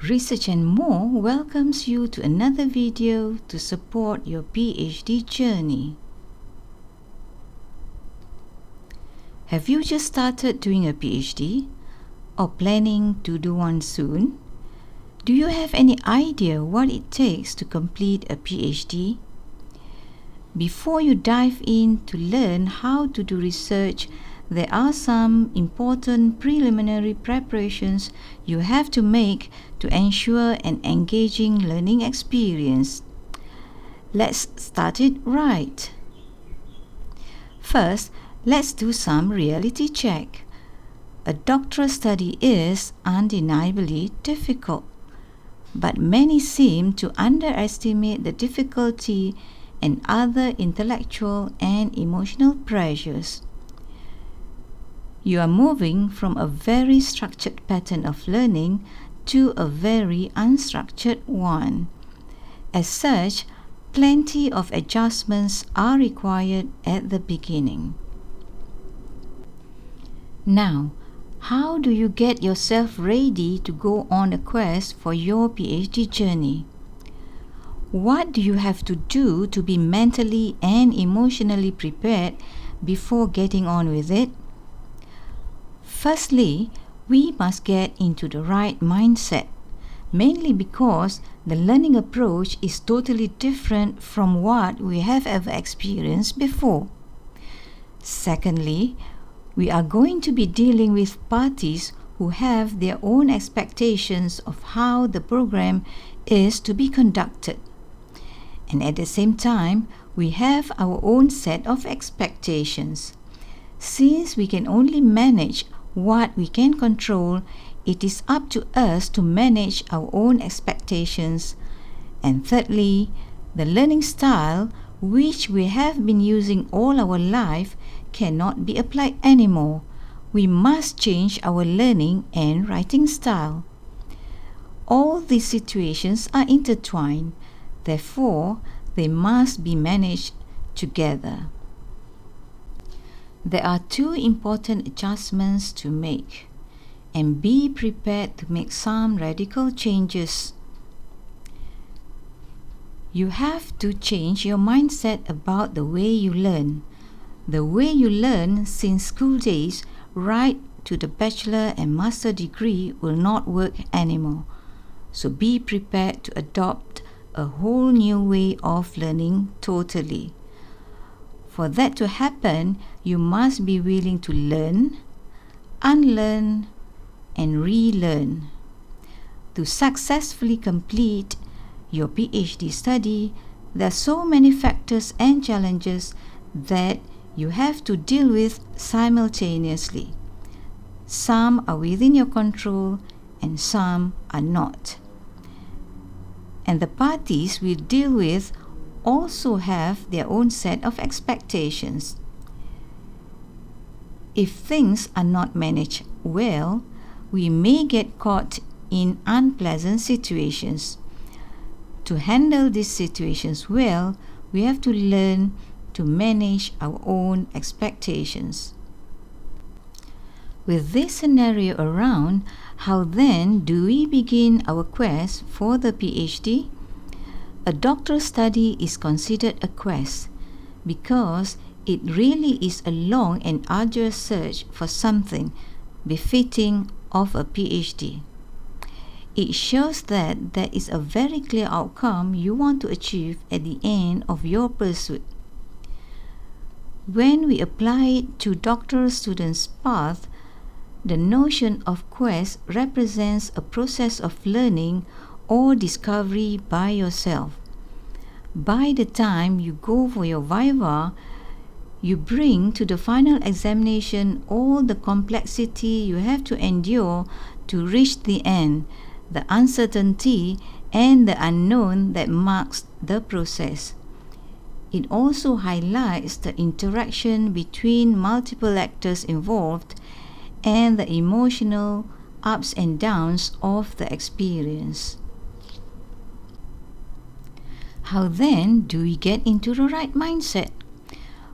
Research and More welcomes you to another video to support your PhD journey. Have you just started doing a PhD or planning to do one soon? Do you have any idea what it takes to complete a PhD? Before you dive in to learn how to do research, there are some important preliminary preparations you have to make to ensure an engaging learning experience. Let's start it right. First, let's do some reality check. A doctoral study is undeniably difficult, but many seem to underestimate the difficulty and other intellectual and emotional pressures. You are moving from a very structured pattern of learning to a very unstructured one. As such, plenty of adjustments are required at the beginning. Now, how do you get yourself ready to go on a quest for your PhD journey? What do you have to do to be mentally and emotionally prepared before getting on with it? Firstly, we must get into the right mindset, mainly because the learning approach is totally different from what we have ever experienced before. Secondly, we are going to be dealing with parties who have their own expectations of how the program is to be conducted. And at the same time, we have our own set of expectations. Since we can only manage what we can control, it is up to us to manage our own expectations. And thirdly, the learning style, which we have been using all our life, cannot be applied anymore. We must change our learning and writing style. All these situations are intertwined, therefore, they must be managed together. There are two important adjustments to make, and be prepared to make some radical changes. You have to change your mindset about the way you learn. The way you learn since school days right to the bachelor and master degree will not work anymore. So be prepared to adopt a whole new way of learning totally. For that to happen, you must be willing to learn, unlearn, and relearn. To successfully complete your PhD study, there are so many factors and challenges that you have to deal with simultaneously. Some are within your control and some are not. And the parties we deal with also have their own set of expectations. If things are not managed well, we may get caught in unpleasant situations. To handle these situations well, we have to learn to manage our own expectations. With this scenario around, how then do we begin our quest for the PhD? A doctoral study is considered a quest because it really is a long and arduous search for something befitting of a PhD. It shows that there is a very clear outcome you want to achieve at the end of your pursuit. When we apply it to doctoral students' path, the notion of quest represents a process of learning or discovery by yourself. By the time you go for your viva, you bring to the final examination all the complexity you have to endure to reach the end, the uncertainty and the unknown that marks the process. It also highlights the interaction between multiple actors involved and the emotional ups and downs of the experience. How then do we get into the right mindset?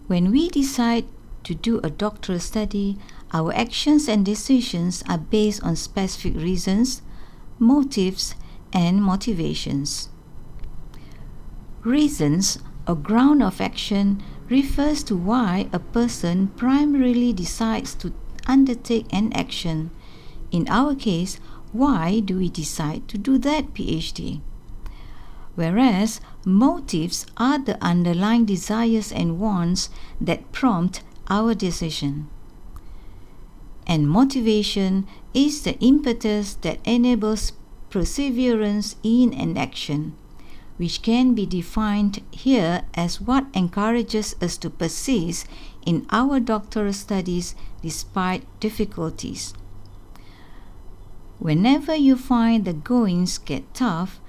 When we decide to do a doctoral study, our actions and decisions are based on specific reasons, motives, and motivations. Reasons or ground of action refers to why a person primarily decides to undertake an action. In our case, why do we decide to do that PhD? Whereas motives are the underlying desires and wants that prompt our decision. And motivation is the impetus that enables perseverance in an action, which can be defined here as what encourages us to persist in our doctoral studies despite difficulties. Whenever you find the goings get tough,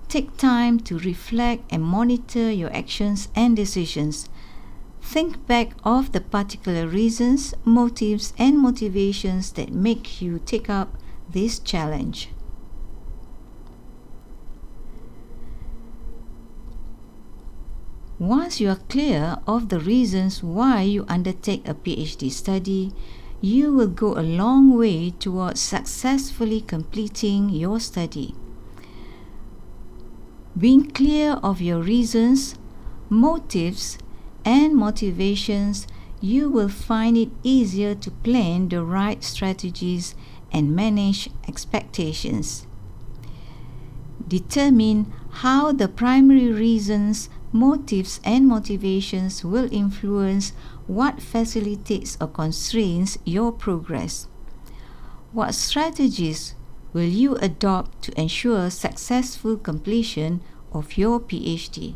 take time to reflect and monitor your actions and decisions. Think back of the particular reasons, motives, and motivations that make you take up this challenge. Once you are clear of the reasons why you undertake a PhD study, you will go a long way towards successfully completing your study. Being clear of your reasons, motives, and motivations, you will find it easier to plan the right strategies and manage expectations. Determine how the primary reasons, motives, and motivations will influence what facilitates or constrains your progress. What strategies will you adopt to ensure successful completion of your PhD?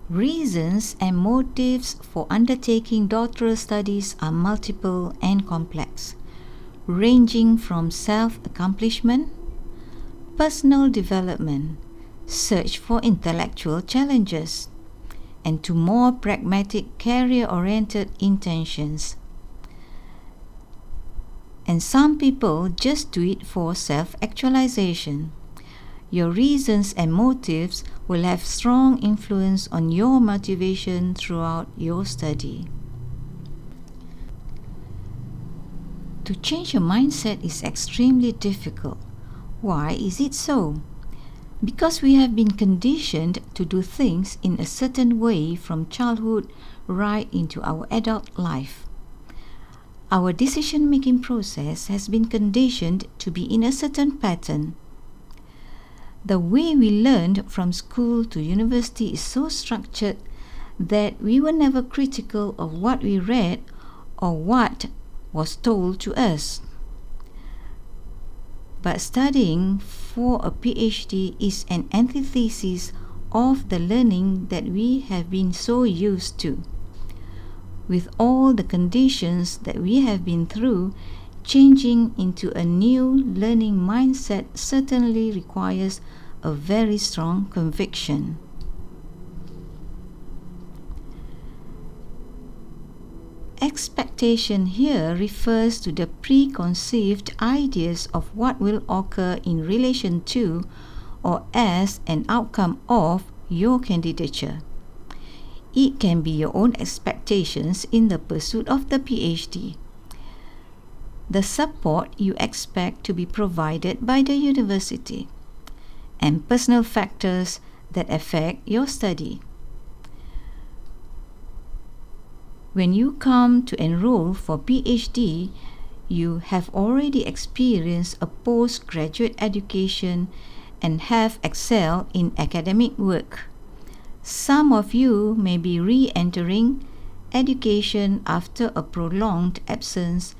Reasons and motives for undertaking doctoral studies are multiple and complex, ranging from self-accomplishment, personal development, search for intellectual challenges, and to more pragmatic career-oriented intentions. And some people just do it for self-actualization. Your reasons and motives will have strong influence on your motivation throughout your study. To change your mindset is extremely difficult. Why is it so? Because we have been conditioned to do things in a certain way from childhood right into our adult life. Our decision-making process has been conditioned to be in a certain pattern. The way we learned from school to university is so structured that we were never critical of what we read or what was told to us. But studying for a PhD is an antithesis of the learning that we have been so used to. With all the conditions that we have been through, changing into a new learning mindset certainly requires a very strong conviction. Expectation here refers to the preconceived ideas of what will occur in relation to or as an outcome of your candidature. It can be your own expectations in the pursuit of the PhD, the support you expect to be provided by the university, and personal factors that affect your study. When you come to enroll for PhD, you have already experienced a postgraduate education and have excelled in academic work. Some of you may be re-entering education after a prolonged absence,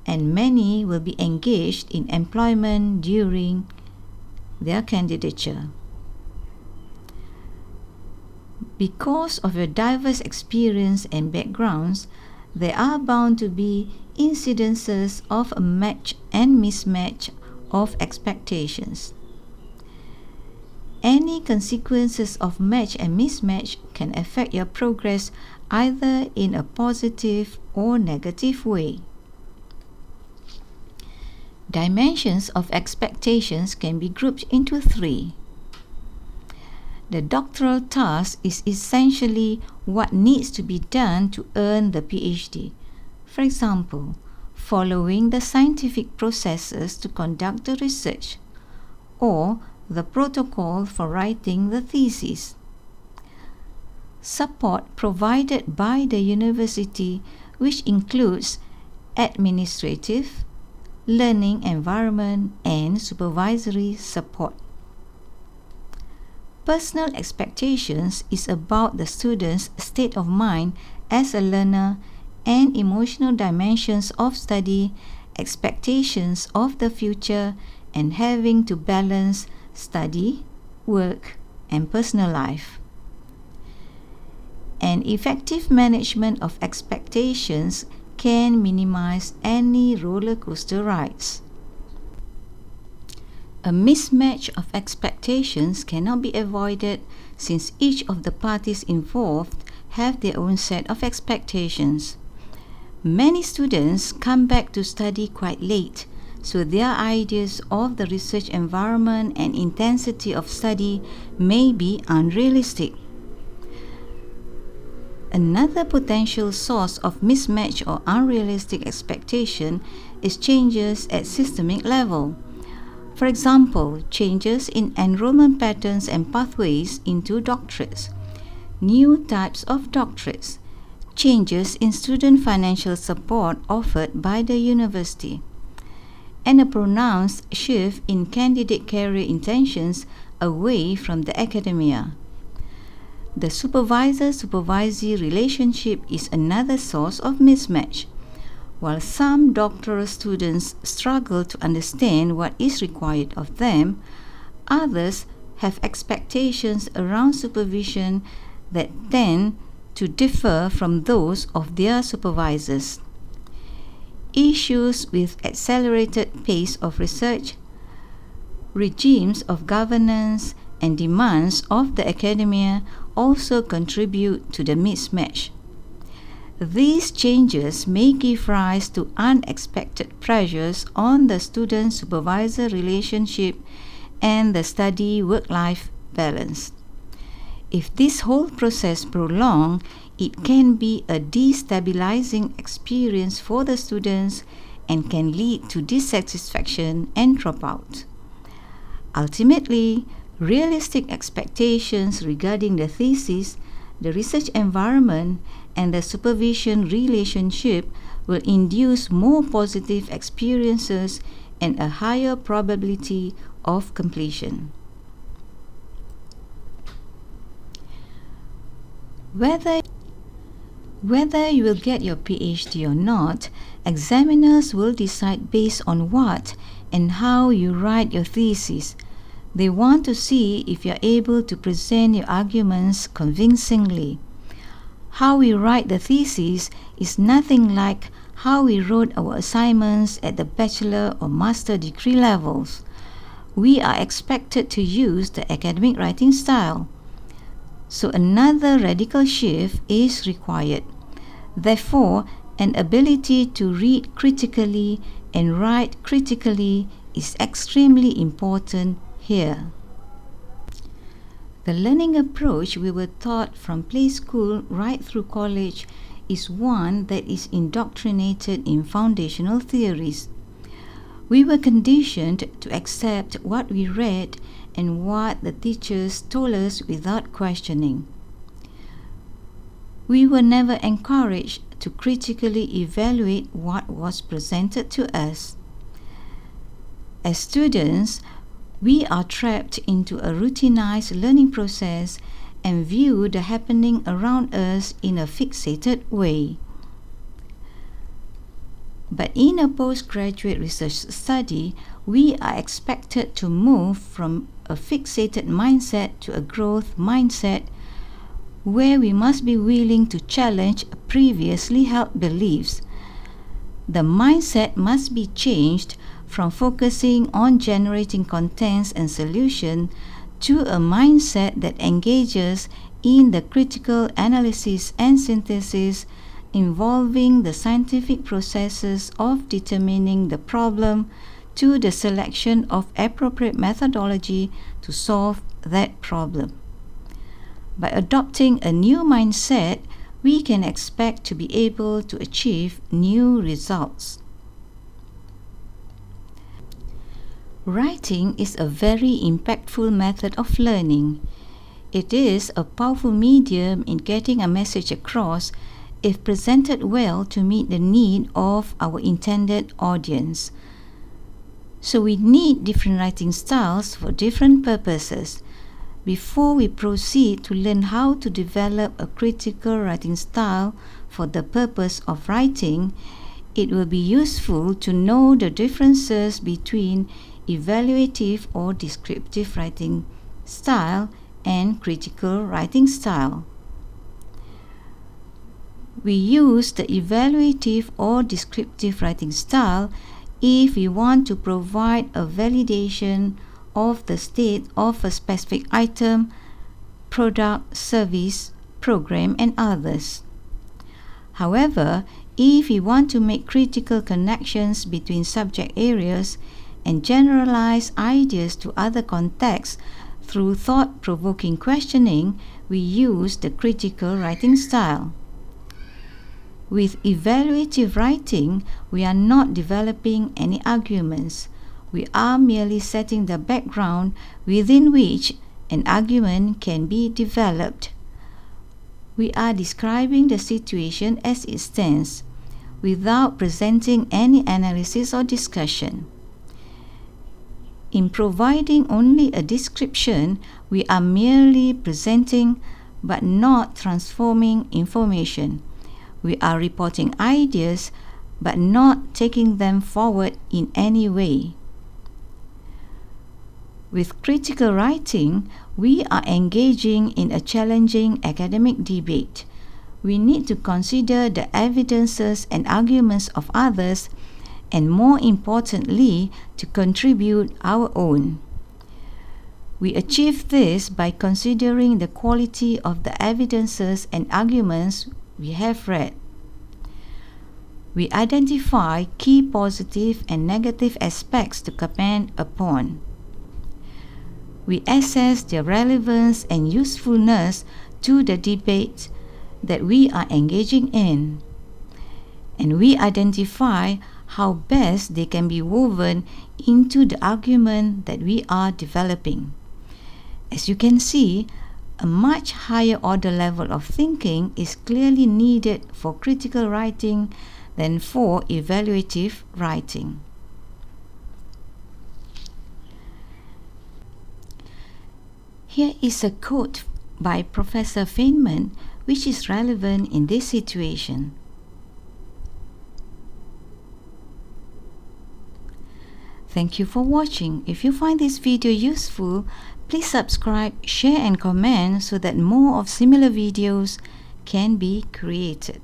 and many will be engaged in employment during their candidature. Because of your diverse experience and backgrounds, there are bound to be incidences of a match and mismatch of expectations. Any consequences of match and mismatch can affect your progress either in a positive or negative way. Dimensions of expectations can be grouped into three. The doctoral task is essentially what needs to be done to earn the PhD. For example, following the scientific processes to conduct the research, or the protocol for writing the thesis. Support provided by the university, which includes administrative, learning environment, and supervisory support. Personal expectations is about the student's state of mind as a learner and emotional dimensions of study, expectations of the future, and having to balance study, work, and personal life. An effective management of expectations can minimize any roller coaster rides. A mismatch of expectations cannot be avoided since each of the parties involved have their own set of expectations. Many students come back to study quite late, so their ideas of the research environment and intensity of study may be unrealistic. Another potential source of mismatch or unrealistic expectation is changes at systemic level. For example, changes in enrollment patterns and pathways into doctorates, new types of doctorates, changes in student financial support offered by the university, and a pronounced shift in candidate career intentions away from the academia. The supervisor-supervisee relationship is another source of mismatch. While some doctoral students struggle to understand what is required of them, others have expectations around supervision that tend to differ from those of their supervisors. Issues with accelerated pace of research, regimes of governance, and demands of the academia also contribute to the mismatch. These changes may give rise to unexpected pressures on the student-supervisor relationship and the study-work-life balance. If this whole process prolongs, it can be a destabilizing experience for the students and can lead to dissatisfaction and dropout. Ultimately, realistic expectations regarding the thesis, the research environment, and the supervision relationship will induce more positive experiences and a higher probability of completion. Whether you will get your PhD or not, examiners will decide based on what and how you write your thesis. They want to see if you are able to present your arguments convincingly. How we write the thesis is nothing like how we wrote our assignments at the bachelor or master degree levels. We are expected to use the academic writing style. So another radical shift is required. Therefore, an ability to read critically and write critically is extremely important here. The learning approach we were taught from play school right through college is one that is indoctrinated in foundational theories. We were conditioned to accept what we read and what the teachers told us without questioning. We were never encouraged to critically evaluate what was presented to us. As students, we are trapped into a routinized learning process and view the happening around us in a fixated way. But in a postgraduate research study, we are expected to move from a fixated mindset to a growth mindset where we must be willing to challenge previously held beliefs. The mindset must be changed from focusing on generating contents and solutions to a mindset that engages in the critical analysis and synthesis involving the scientific processes of determining the problem to the selection of appropriate methodology to solve that problem. By adopting a new mindset, we can expect to be able to achieve new results. Writing is a very impactful method of learning. It is a powerful medium in getting a message across if presented well to meet the need of our intended audience. So we need different writing styles for different purposes. Before we proceed to learn how to develop a critical writing style for the purpose of writing, it will be useful to know the differences between evaluative or descriptive writing style and critical writing style. We use the evaluative or descriptive writing style if we want to provide a validation of the state of a specific item, product, service, program, and others. However, if we want to make critical connections between subject areas and generalize ideas to other contexts through thought-provoking questioning, we use the critical writing style. With evaluative writing, we are not developing any arguments. We are merely setting the background within which an argument can be developed. We are describing the situation as it stands, without presenting any analysis or discussion. In providing only a description, we are merely presenting but not transforming information. We are reporting ideas but not taking them forward in any way. With critical writing, we are engaging in a challenging academic debate. We need to consider the evidences and arguments of others, and more importantly, to contribute our own. We achieve this by considering the quality of the evidences and arguments we have read. We identify key positive and negative aspects to comment upon. We assess their relevance and usefulness to the debate that we are engaging in. And we identify how best they can be woven into the argument that we are developing. As you can see, a much higher order level of thinking is clearly needed for critical writing than for evaluative writing. Here is a quote by Professor Feynman which is relevant in this situation. Thank you for watching. If you find this video useful, please subscribe, share and comment so that more of similar videos can be created.